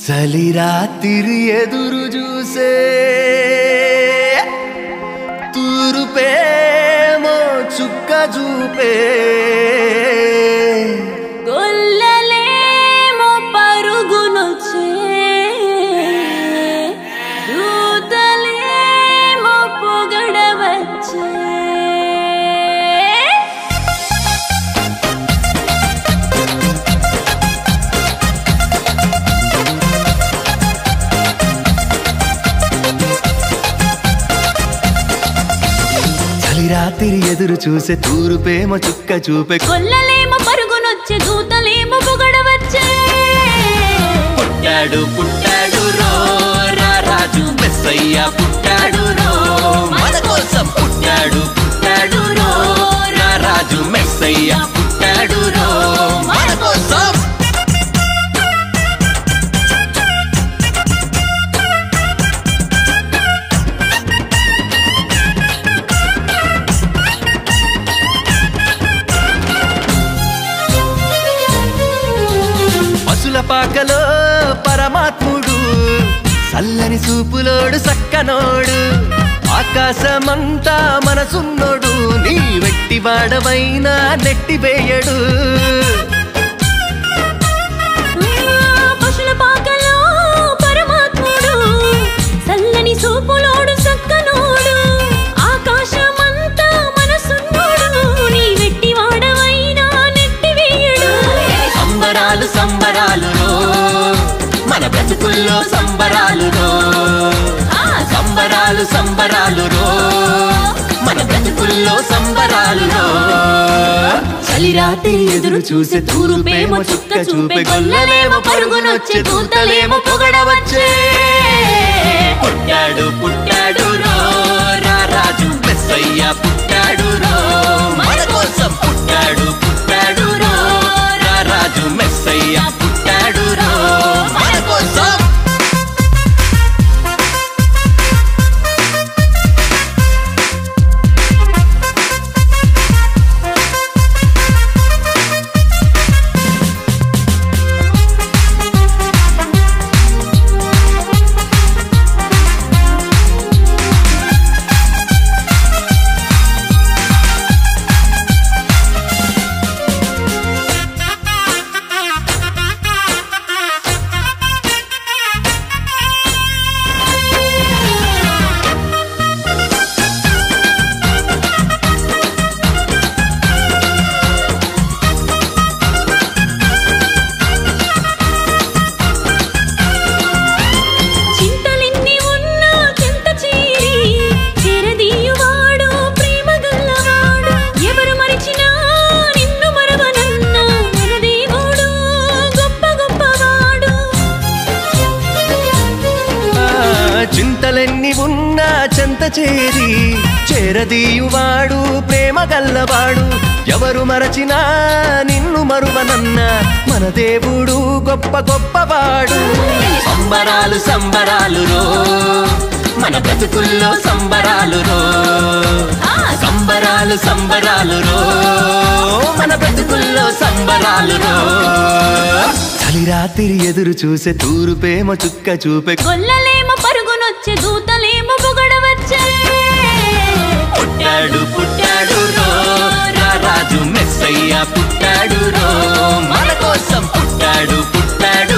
చలి రాత్రి ఎదురు చూసే తూరుపేమో చుక్క చూపే గొల్లలేమో పరుగునొచ్చే దూతలేమో పొగడవచ్చే రాత్రి ఎదురు చూసే తూరుపేమో చుక్క చూపే గొల్లలేమో పరుగునొచ్చే దూతలేమో పొగడవచ్చే పుట్టాడు పుట్టాడు రో రాజు మెస్సయ్య పుట్టాడు రో మన కోసం పుట్టాడు పుట్టాడు రో రాజు మెస్సయ్య పుట్టాడు రో మన కోసం పాకలో పరమాత్ముడు చల్లని చూపులోడు సక్కనోడు ఆకాశమంతా మనసున్నోడు నీ వెట్టి వాడవైనా నెట్టివేయడు పశుల పాకలో పరమాత్ముడు చల్లని చూపులోడు సక్కనోడు ఆకాశమంతా మనసున్నోడు నీ వెట్టి వాడవైనా నెట్టివేయడు సంబరాలు సంబరాలు మన బ్రతుకుల్లో సంబరాలు సంబరాలు సంబరాలు మన బ్రతుకుల్లో సంబరాలు చలి రాత్రి ఎదురు చూసే తూరుపేమో చుక్క చూపే గొల్లలేమో పరుగునొచ్చే దూతలేమో పొగడవచ్చే పుట్టాడు పుట్టాడు రో రాజు మెస్సయ్య పుట్టాడు రో మన కోసం పుట్టాడు పుట్టాడు రో రాజు మెస్సయ్య పుట్టాడు రో మన కోసం చింతలెన్ని ఉన్నా చెంత చేరి చేరదీయువాడు ప్రేమ గల్లవాడు ఎవరు మరచినా నిన్ను మరువనన్న మన దేవుడు గొప్ప గొప్పవాడు సంబరాలు సంబరాలు మన బ్రతుకుల్లో సంబరాలు సంబరాలు సంబరాలు మన బ్రతుకుల్లో సంబరాలు చలి రాత్రి ఎదురు చూసే తూరుపేమో చుక్క చూపే గొల్లలేమో పరుగునొచ్చే దూతలేమో పొగడవచ్చే పుట్టాడు పుట్టాడు రో రాజు మెస్సయ్య పుట్టాడు రో మన కోసం పుట్టాడు పుట్టాడు